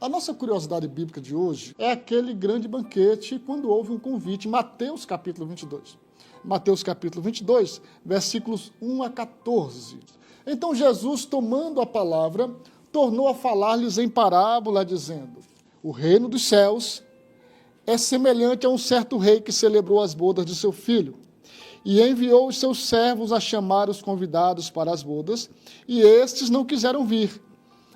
A nossa curiosidade bíblica de hoje é aquele grande banquete quando houve um convite, Mateus capítulo 22. Mateus capítulo 22, versículos 1 a 14. Então Jesus, tomando a palavra, tornou a falar-lhes em parábola, dizendo: o reino dos céus é semelhante a um certo rei que celebrou as bodas de seu filho, e enviou os seus servos a chamar os convidados para as bodas, e estes não quiseram vir.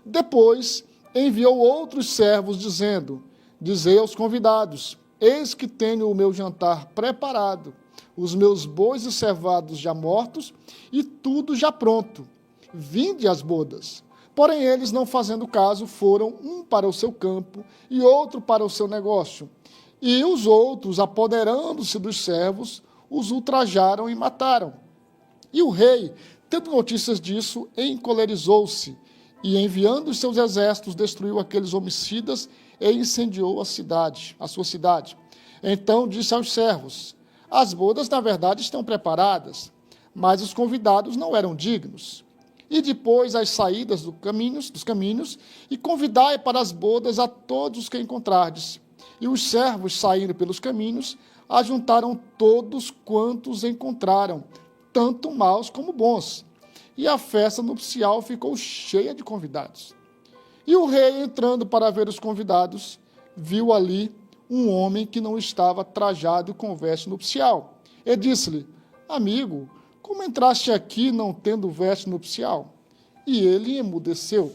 Depois enviou outros servos, dizendo: dizei aos convidados, eis que tenho o meu jantar preparado, os meus bois e cevados já mortos, e tudo já pronto. Vinde às bodas. Porém eles, não fazendo caso, foram um para o seu campo, e outro para o seu negócio. E os outros, apoderando-se dos servos, os ultrajaram e mataram. E o rei, tendo notícias disso, encolerizou-se, e enviando os seus exércitos, destruiu aqueles homicidas e incendiou a sua cidade. Então disse aos servos: as bodas, na verdade, estão preparadas, mas os convidados não eram dignos. E depois as saídas dos caminhos, e convidai para as bodas a todos os que encontrardes. E os servos, saindo pelos caminhos, ajuntaram todos quantos encontraram, tanto maus como bons. E a festa nupcial ficou cheia de convidados. E o rei, entrando para ver os convidados, viu ali um homem que não estava trajado com veste nupcial. E disse-lhe: amigo, como entraste aqui não tendo veste nupcial? E ele emudeceu.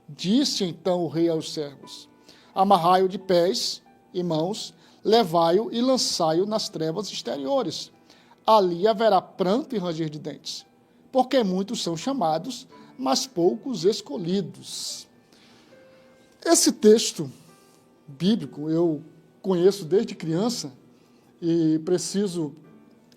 Disse então o rei aos servos: amarrai-o de pés e mãos, levai-o e lançai-o nas trevas exteriores. Ali haverá pranto e ranger de dentes, porque muitos são chamados, mas poucos escolhidos. Esse texto bíblico eu conheço desde criança e preciso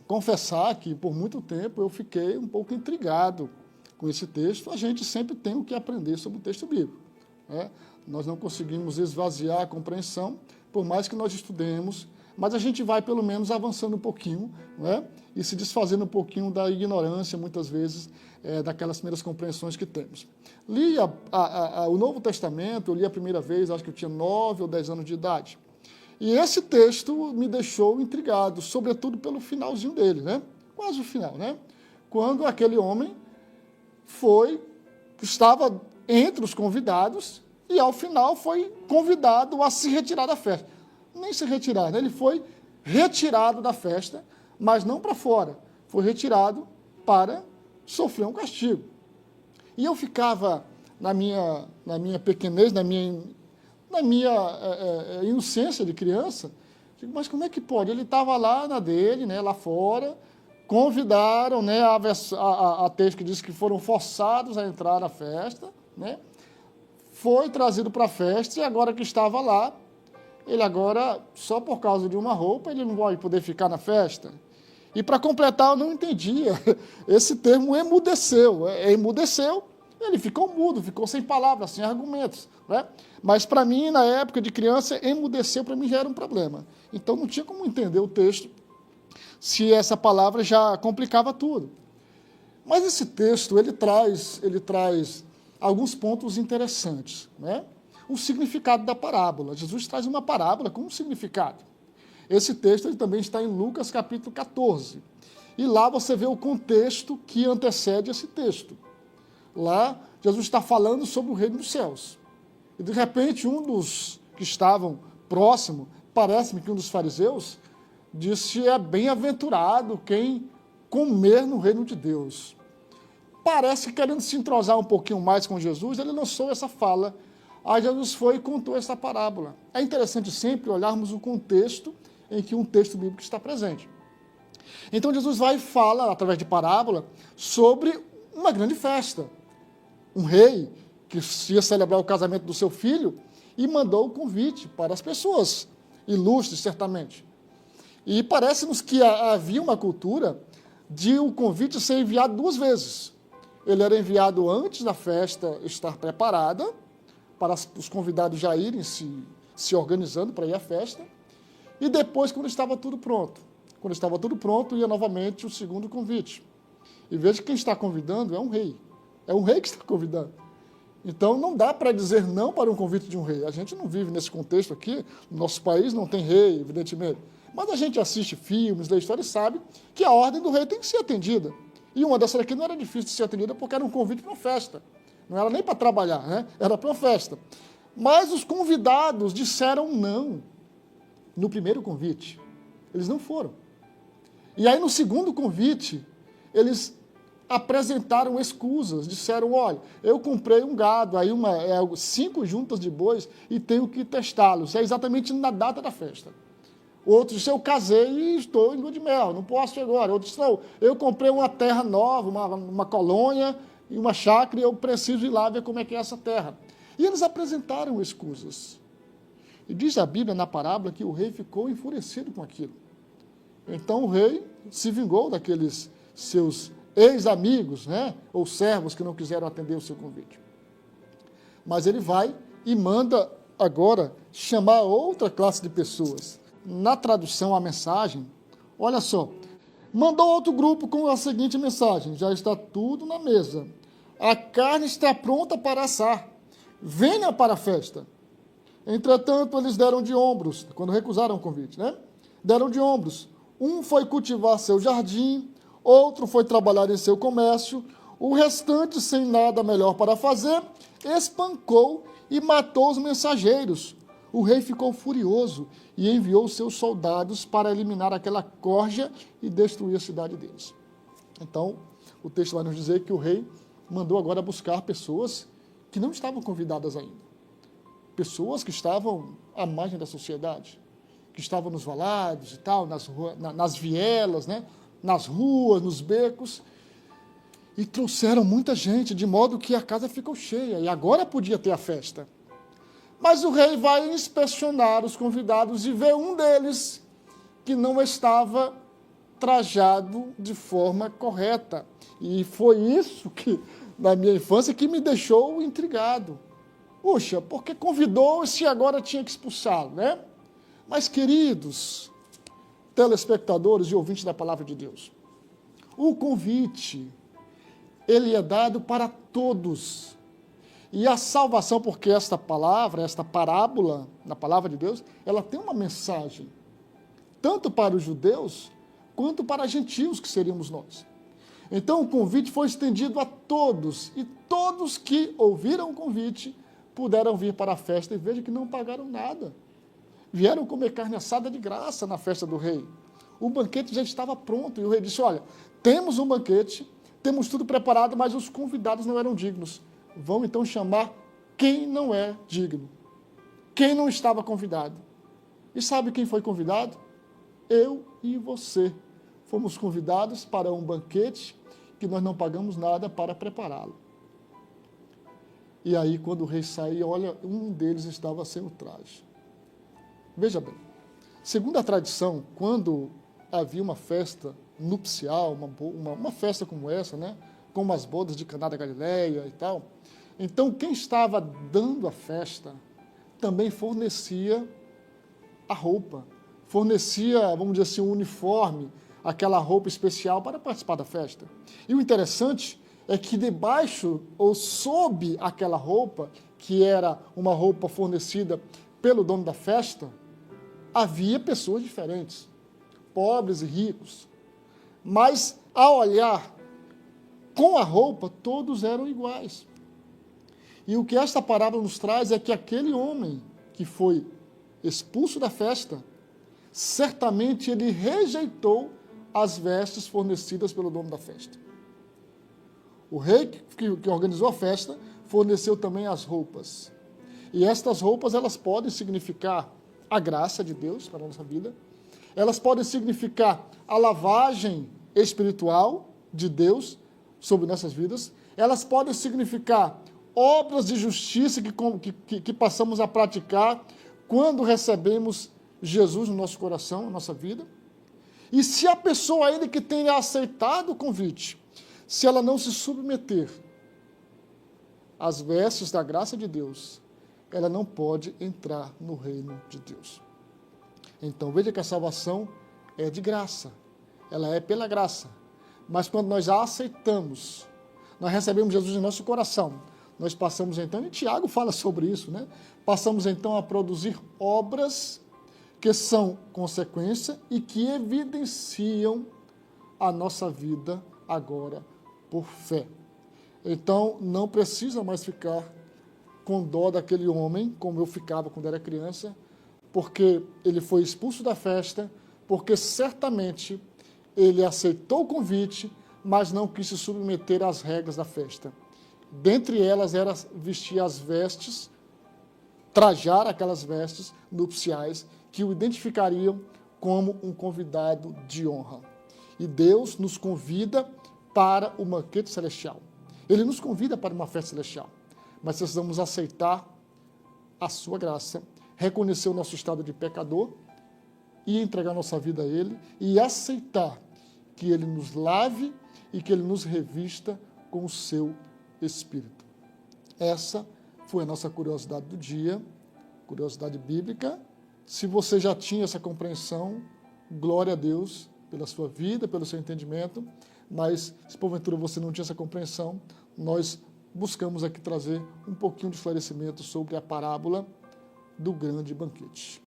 confessar que por muito tempo eu fiquei um pouco intrigado com esse texto. A gente sempre tem o que aprender sobre o texto bíblico, né? Nós não conseguimos esvaziar a compreensão, por mais que nós estudemos, mas a gente vai pelo menos avançando um pouquinho, né? E se desfazendo um pouquinho da ignorância, muitas vezes, daquelas primeiras compreensões que temos. Li o Novo Testamento, eu li a primeira vez, acho que eu tinha 9 ou 10 anos de idade. E esse texto me deixou intrigado, sobretudo pelo finalzinho dele, né? Quase o final, né? Quando aquele homem estava entre os convidados e, ao final, foi convidado a se retirar da festa. Nem se retirar, né? Ele foi retirado da festa, mas não para fora. Foi retirado para sofrer um castigo. E eu ficava, na minha pequenez, na minha inocência de criança, digo, mas como é que pode? Ele estava lá na dele, né, lá fora, convidaram, né, a texto que diz que foram forçados a entrar na festa, né, foi trazido para a festa e agora que estava lá, ele agora, só por causa de uma roupa, ele não vai poder ficar na festa. E para completar, eu não entendia esse termo emudeceu. Emudeceu, ele ficou mudo, ficou sem palavras, sem argumentos, né? Mas para mim, na época de criança, emudeceu para mim já era um problema. Então não tinha como entender o texto se essa palavra já complicava tudo. Mas esse texto, ele traz alguns pontos interessantes, né? O significado da parábola. Jesus traz uma parábola com um significado. Esse texto ele também está em Lucas capítulo 14. E lá você vê o contexto que antecede esse texto. Lá, Jesus está falando sobre o reino dos céus. E, de repente, um dos que estavam próximo, parece-me que um dos fariseus, disse: é bem-aventurado quem comer no reino de Deus. Parece que, querendo se entrosar um pouquinho mais com Jesus, ele lançou essa fala. Aí Jesus foi e contou essa parábola. É interessante sempre olharmos o contexto em que um texto bíblico está presente. Então Jesus vai e fala, através de parábola, sobre uma grande festa. Um rei que ia celebrar o casamento do seu filho e mandou o convite para as pessoas, ilustres, certamente. E parece-nos que havia uma cultura de o convite ser enviado 2 vezes. Ele era enviado antes da festa estar preparada, para os convidados já irem se organizando para ir à festa, e depois, quando estava tudo pronto. Quando estava tudo pronto, ia novamente o segundo convite. E veja que quem está convidando é um rei. É um rei que está convidando. Então, não dá para dizer não para um convite de um rei. A gente não vive nesse contexto aqui, no nosso país não tem rei, evidentemente. Mas a gente assiste filmes, lê história e sabe que a ordem do rei tem que ser atendida. E uma dessas aqui não era difícil de ser atendida porque era um convite para uma festa. Não era nem para trabalhar, né? Era para uma festa. Mas os convidados disseram não no primeiro convite. Eles não foram. E aí, no segundo convite, eles apresentaram escusas, disseram, olha, eu comprei um gado, aí 5 juntas de bois e tenho que testá-los. É exatamente na data da festa. Outros disseram, eu casei e estou em lua de mel, não posso ir agora. Outros disseram, eu comprei uma terra nova, uma colônia e uma chácara e eu preciso ir lá ver como é que é essa terra. E eles apresentaram escusas. E diz a Bíblia na parábola que o rei ficou enfurecido com aquilo. Então o rei se vingou daqueles seus ex-amigos, né, ou servos que não quiseram atender o seu convite. Mas ele vai e manda agora chamar outra classe de pessoas. Na tradução, a mensagem, olha só, mandou outro grupo com a seguinte mensagem, já está tudo na mesa, a carne está pronta para assar, venha para a festa. Entretanto, eles deram de ombros, quando recusaram o convite, né? Deram de ombros. Um foi cultivar seu jardim, outro foi trabalhar em seu comércio, o restante, sem nada melhor para fazer, espancou e matou os mensageiros. O rei ficou furioso e enviou seus soldados para eliminar aquela corja e destruir a cidade deles. Então, o texto vai nos dizer que o rei mandou agora buscar pessoas que não estavam convidadas ainda. Pessoas que estavam à margem da sociedade, que estavam nos valados e tal, nas vielas, né? Nas ruas, nos becos, e trouxeram muita gente, de modo que a casa ficou cheia, e agora podia ter a festa. Mas o rei vai inspecionar os convidados e vê um deles que não estava trajado de forma correta. E foi isso que, na minha infância, que me deixou intrigado. Puxa, porque convidou se agora tinha que expulsá-lo, né? Mas, queridos telespectadores e ouvintes da palavra de Deus, o convite, ele é dado para todos. E a salvação, porque esta palavra, esta parábola, na palavra de Deus, ela tem uma mensagem, tanto para os judeus, quanto para gentios, que seríamos nós. Então, o convite foi estendido a todos, e todos que ouviram o convite puderam vir para a festa, e veja que não pagaram nada. Vieram comer carne assada de graça na festa do rei. O banquete já estava pronto, e o rei disse, olha, temos um banquete, temos tudo preparado, mas os convidados não eram dignos. Vão então chamar quem não é digno, quem não estava convidado. E sabe quem foi convidado? Eu e você. Fomos convidados para um banquete que nós não pagamos nada para prepará-lo. E aí, quando o rei saía, olha, um deles estava sem o traje. Veja bem, segundo a tradição, quando havia uma festa nupcial, uma festa como essa, né, como as bodas de Caná da Galileia e tal, então quem estava dando a festa também fornecia a roupa, fornecia, vamos dizer assim, um uniforme, aquela roupa especial para participar da festa. E o interessante é que debaixo ou sob aquela roupa, que era uma roupa fornecida pelo dono da festa, havia pessoas diferentes, pobres e ricos. Mas, ao olhar com a roupa, todos eram iguais. E o que esta parábola nos traz é que aquele homem que foi expulso da festa, certamente ele rejeitou as vestes fornecidas pelo dono da festa. O rei que organizou a festa forneceu também as roupas. E estas roupas, elas podem significar a graça de Deus para a nossa vida, elas podem significar a lavagem espiritual de Deus sobre nossas vidas, elas podem significar obras de justiça que passamos a praticar quando recebemos Jesus no nosso coração, na nossa vida. E se a pessoa ainda que tenha aceitado o convite, se ela não se submeter às vestes da graça de Deus, ela não pode entrar no reino de Deus. Então, veja que a salvação é de graça, ela é pela graça. Mas quando nós a aceitamos, nós recebemos Jesus em nosso coração, nós passamos então, e Tiago fala sobre isso, né? Passamos então a produzir obras que são consequência e que evidenciam a nossa vida agora por fé. Então, não precisa mais ficar com dó daquele homem, como eu ficava quando era criança, porque ele foi expulso da festa, porque certamente ele aceitou o convite, mas não quis se submeter às regras da festa. Dentre elas era vestir as vestes, trajar aquelas vestes nupciais que o identificariam como um convidado de honra. E Deus nos convida para o banquete celestial. Ele nos convida para uma festa celestial, mas precisamos aceitar a sua graça, reconhecer o nosso estado de pecador e entregar nossa vida a Ele e aceitar que Ele nos lave e que Ele nos revista com o seu Espírito. Essa foi a nossa curiosidade do dia, curiosidade bíblica. Se você já tinha essa compreensão, glória a Deus pela sua vida, pelo seu entendimento, mas se porventura você não tinha essa compreensão, nós buscamos aqui trazer um pouquinho de esclarecimento sobre a parábola do grande banquete.